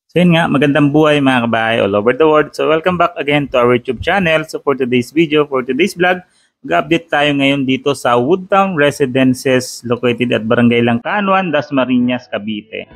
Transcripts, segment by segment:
So yun nga, magandang buhay mga kabahay all over the world. So welcome back again to our YouTube channel. So for today's video, for today's vlog, mag-update tayo ngayon dito sa Woodtown Residences located at Barangay Langkanuan, Dasmariñas, Cavite.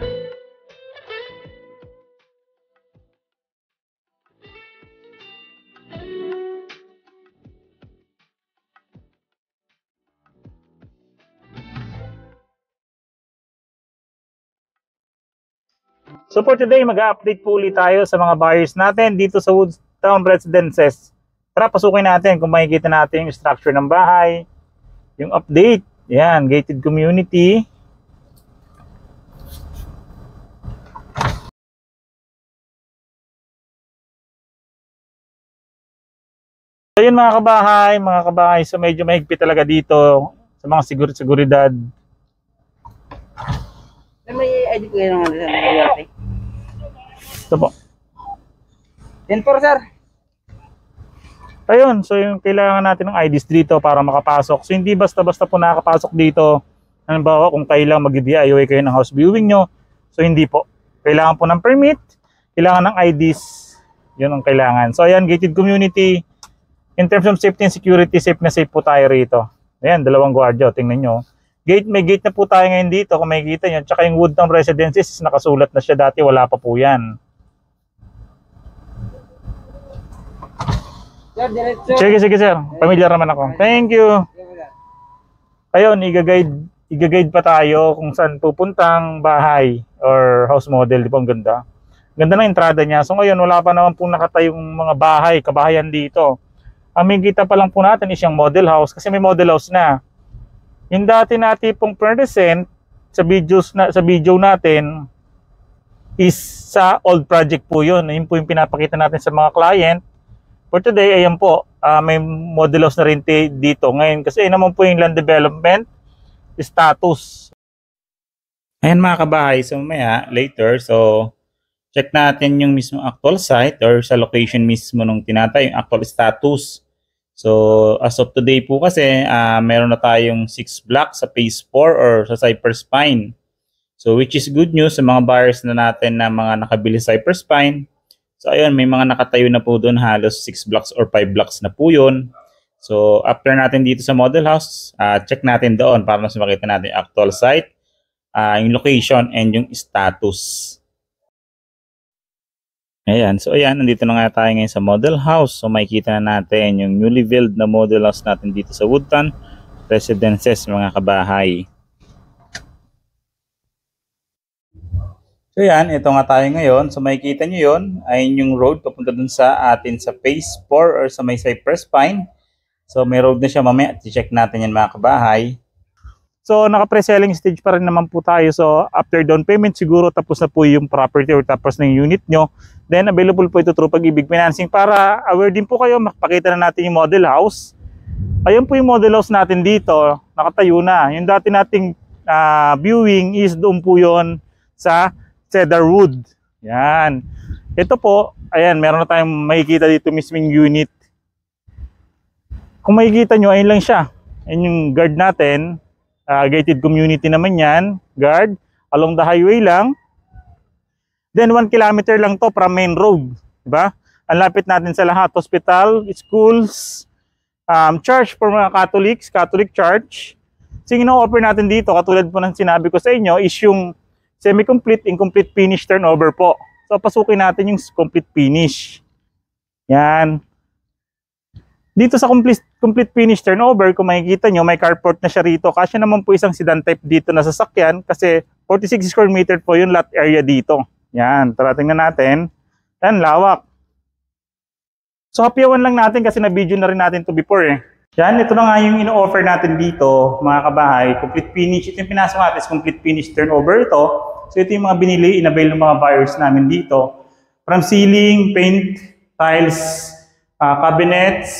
So for today, mag-update po ulit tayo sa mga buyers natin dito sa Woodtown Residences. Tara, pasukin natin kung makikita natin yung structure ng bahay, yung update, yan, gated community. So yun mga kabahay, so medyo mahigpit talaga dito sa mga seguridad. May ID po yun ng nangyayari. Ito po. 10-4, sir. Ayun, so yung kailangan natin ng IDs dito para makapasok. So hindi basta-basta po nakakapasok dito. Halimbawa kung kailang mag-DIY kayo ng house viewing nyo. So hindi po. Kailangan po ng permit, kailangan ng IDs. Yun ang kailangan. So ayan, gated community. In terms of safety and security, safe na safe po tayo rito. Ayan, dalawang gwardiya. Tingnan nyo. May gate na po tayo ngayon dito kung makikita nyo. Tsaka yung Woodtown Residences, nakasulat na siya dati. Wala pa po yan. Sige sir. Familiar naman ako. Thank you. Ayun, i-guide pa tayo kung saan pupuntang bahay or house model. Di ba ang ganda? Ganda ng entrada niya. So ngayon, wala pa naman po nakatayong mga bahay, kabahayan dito. Ang makikita pa lang po natin is yung model house kasi may model house na. Yung dati natin pong present sa video natin is sa old project po yun. Yun po yung pinapakita natin sa mga client. For today, ayan po, may model house na rin dito. Ngayon, kasi naman po yung land development status. Ayan mga kabahay, so maya, later, so check natin yung mismo actual site or sa location mismo nung tinatay, yung actual status. So, as of today po kasi, meron na tayong 6 blocks sa phase 4 or sa Cypress Pine. So, which is good news sa mga buyers na natin na mga nakabili sa Cypress Pine. So, ayun, may mga nakatayo na po doon, halos 6 blocks or 5 blocks na po yun. So, after natin dito sa model house, check natin doon para mas makita natin yung actual site, yung location, and yung status. Ayan, so ayan, nandito na nga tayo ngayon sa model house. So makikita na natin yung newly built na model house natin dito sa Woodtown Residences mga kabahay. So ayan, ito nga tayo ngayon. So makikita nyo yun, ay yung road papunta dun sa atin sa phase 4 or sa may Cypress Pine. So may road na siya, mamaya check natin yan mga kabahay. So naka-pre-selling stage pa rin naman po tayo. So after down payment siguro tapos na po yung property or tapos na yung unit nyo. Then available po ito through Pag-ibig Financing para aware din po kayo. Makapakita na natin yung model house. Ayun po yung model house natin dito. Nakatayo na. Yung dati nating viewing is doon po yon sa Cedarwood. Yan. Ito po, ayan, meron na tayong makikita dito mismong unit. Kung makikita nyo, ayun lang siya. Ayun yung guard natin. Gated community naman yan, guard, along the highway lang. Then 1 kilometer lang to from main road, diba? Ang lapit natin sa lahat, hospital, schools, church for mga Catholic church. So yung ino-offer natin dito, katulad po ng sinabi ko sa inyo, is yung semi-complete, incomplete finish turnover po. So pasukin natin yung complete finish. Yan. Dito sa complete finish turnover, kung makikita nyo, may carport na siya rito. Kasi naman po isang sedan type dito na sasakyan kasi 46 square meter po yung lot area dito. Yan, tara tingnan natin. Yan, lawak. So happyawan lang natin kasi na-video na rin natin to before eh. Yan, ito na nga yung ino-offer natin dito, mga kabahay. Complete finish, ito yung pinasok natin is complete finish turnover ito. So ito yung mga binili, in-avail ng mga buyers namin dito. From ceiling, paint, tiles, cabinets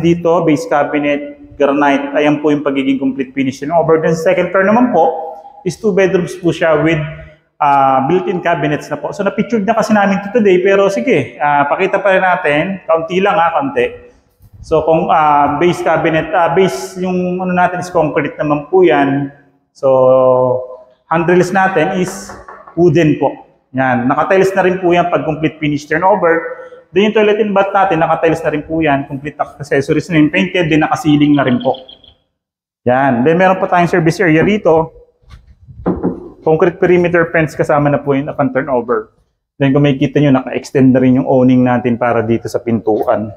dito, base cabinet, granite. Ayan po yung pagiging complete finish. Over the second floor naman po is 2 bedrooms po siya with built-in cabinets na po. So na-pictured na kasi namin ito today pero sige, pakita pa rin natin. Kaunti lang kaunti. So kung base cabinet, base yung ano natin is concrete naman po yan. So handrails natin is wooden po. Yan, naka-tiles na rin po yan pag complete finish turnover. Then yung toilet and bath natin, naka-tiles na rin po yan. Complete accessories na yung painted, then naka-ceiling na rin po. Yan. Then meron pa tayong service area rito. Concrete perimeter fence kasama na po yung upon turnover. Then kung makikita nyo, naka-extend na rin yung awning natin para dito sa pintuan.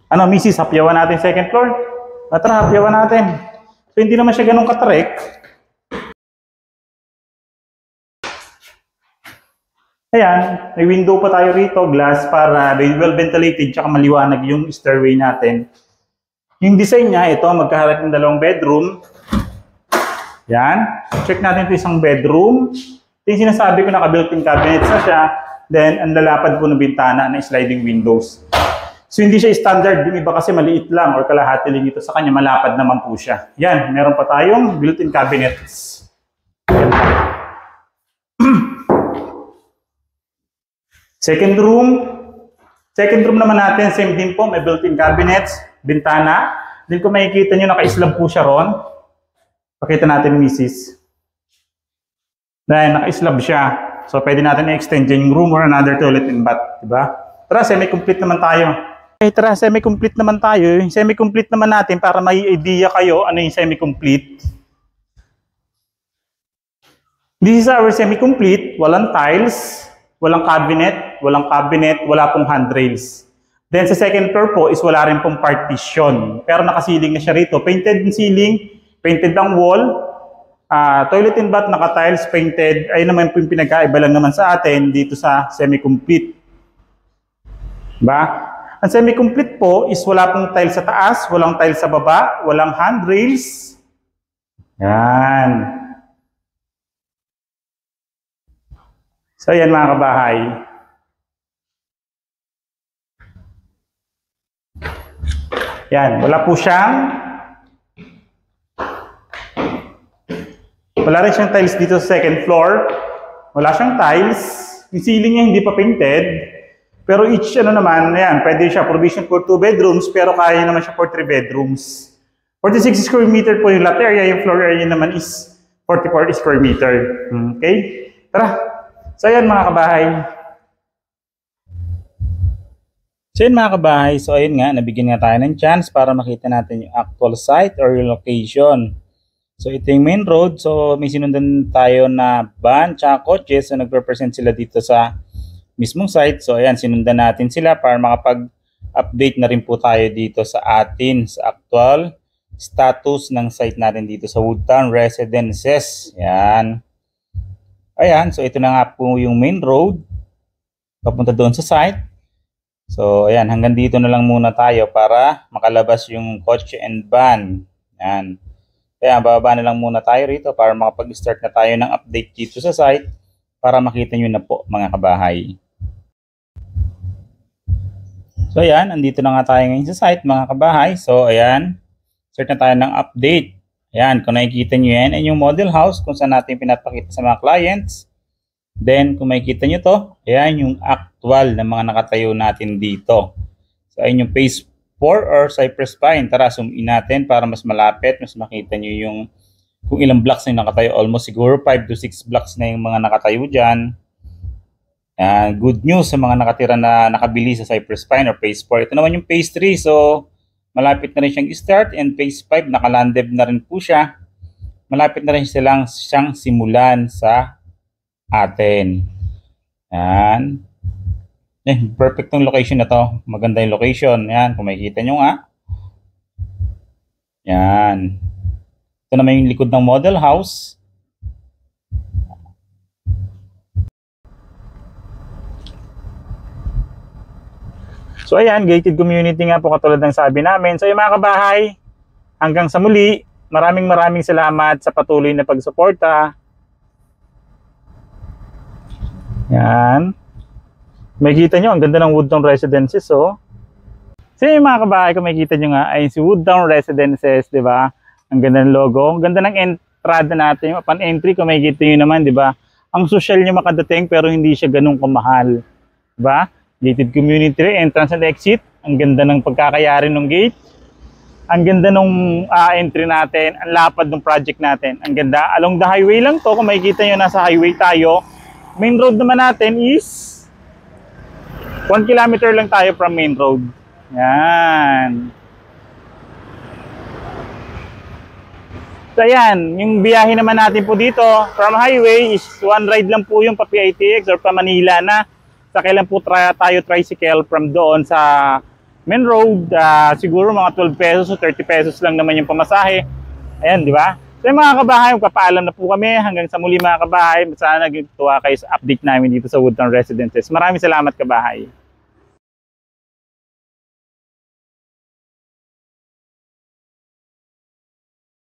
Ano, Mrs., hapyawan natin second floor? Tara, hapyawan natin. So hindi naman siya ganun katarek. Ayan, may window pa tayo rito, glass para well ventilated, tsaka maliwanag yung stairway natin. Yung design niya, ito, magkaharap ng dalawang bedroom. Yan. Check natin ito isang bedroom. Ito yung sinasabi ko, naka-built-in cabinets na siya. Then, ang lalapad po ng bintana na sliding windows. So, hindi siya standard. Yung iba kasi maliit lang or kalahati lang ito sa kanya. Malapad naman po siya. Yan. Meron pa tayong built-in cabinets. Second room. Second room naman natin, same din po. May built-in cabinets, bintana. Then, kung makikita nyo, naka-slab po siya ron. Pakita natin, Mrs. Dahil naka-slab siya. So, pwede natin i-extend yung room or another toilet and bath. Diba? Tara, semi-complete naman tayo. Okay, tara, semi-complete naman tayo. Yung semi-complete naman natin para may idea kayo ano yung semi-complete. This is our semi-complete. Walang tiles, walang cabinet, wala pong handrails. Then, sa second floor po is wala rin pong partition. Pero naka-ceiling na siya rito. Painted yung ceiling. Painted ang wall, toilet and bath naka-tiles, painted. Ayun naman po yung pinagkaiba lang naman sa atin dito sa semi-complete. Diba? Ang semi-complete po is wala pong tiles sa taas, walang tiles sa baba, walang handrails. Yan. So yan mga kabahay. Yan, wala po siyang wala rin siyang tiles dito sa second floor. Wala siyang tiles. Yung ceiling niya hindi pa painted. Pero each ano naman, ayan, pwede siya provision for 2 bedrooms pero kaya naman siya for 3 bedrooms. 46 square meter po yung lot area. Yung floor area naman is 44 square meter. Okay? Tara. So ayan mga kabahay. So yun mga kabahay. So ayun nga, nabigyan nga tayo ng chance para makita natin yung actual site or yung location. So ito yung main road. So may sinundan tayo na van tsaka kotse. So nagre-present sila dito sa mismong site. So ayan, sinundan natin sila para makapag-update na rin po tayo dito sa atin sa actual status ng site natin dito sa Woodtown Residences. Ayan. Ayan, so ito na nga po yung main road papunta doon sa site. So ayan, hanggang dito na lang muna tayo para makalabas yung kotse and van. Ayan. Kaya bababa na lang muna tayo rito para makapag-start na tayo ng update dito sa site para makita nyo na po mga kabahay. So ayan, andito na nga tayo ngayon sa site mga kabahay. So ayan, start na tayo ng update. Ayan, kung nakikita nyo yan, ay yung model house kung saan natin pinapakita sa mga clients. Then kung makikita nyo to, ayan yung actual na mga nakatayo natin dito. So ayan yung phase 4 or Cypress Pine. Tara, zoom in natin para mas malapit, mas makita nyo yung kung ilang blocks na yung nakatayo. Almost siguro 5 to 6 blocks na yung mga nakatayo dyan. Good news sa mga nakatira na nakabili sa Cypress Pine or phase 4. Ito naman yung phase 3. So, malapit na rin siyang start. And phase 5, nakalanded na rin po siya. Malapit na rin siyang simulan sa atin. Yan. Perfect tong location na to. Maganda yung location. Yan, kung makikita nyo nga. Yan. Ito naman yung likod ng model house. So ayan, gated community nga po katulad ng sabi namin. So yung mga kabahay, hanggang sa muli, maraming salamat sa patuloy na pagsuporta. Yan. Makikita nyo, ang ganda ng Woodtown Residences, oh. So yung mga kabahay, kung makikita nyo nga, ay si Woodtown Residences, di ba? Ang ganda ng logo. Ang ganda ng entrada natin. Upon entry, kung makikita nyo naman, di ba? Ang social nyo makadating, pero hindi siya ganun kamahal. Di ba? Gated community, entrance and exit. Ang ganda ng pagkakayari ng gate. Ang ganda ng entry natin. Ang lapad ng project natin. Ang ganda. Along the highway lang to. Kung makikita nyo, nasa highway tayo. Main road naman natin is 1 kilometer lang tayo from main road. Yan. So yan, yung biyahe naman natin po dito from highway is 1 ride lang po yung pa PITX or pa Manila na. Sakay lang po tayo tricycle from doon sa main road. Siguro mga 12 pesos o 30 pesos lang naman yung pamasahe. Ayan, di ba? So yung mga kabahay, magpapaalam na po kami. Hanggang sa muli mga kabahay. Sana nagtuwa kayo sa update namin dito sa Woodtown Residences. Maraming salamat kabahay.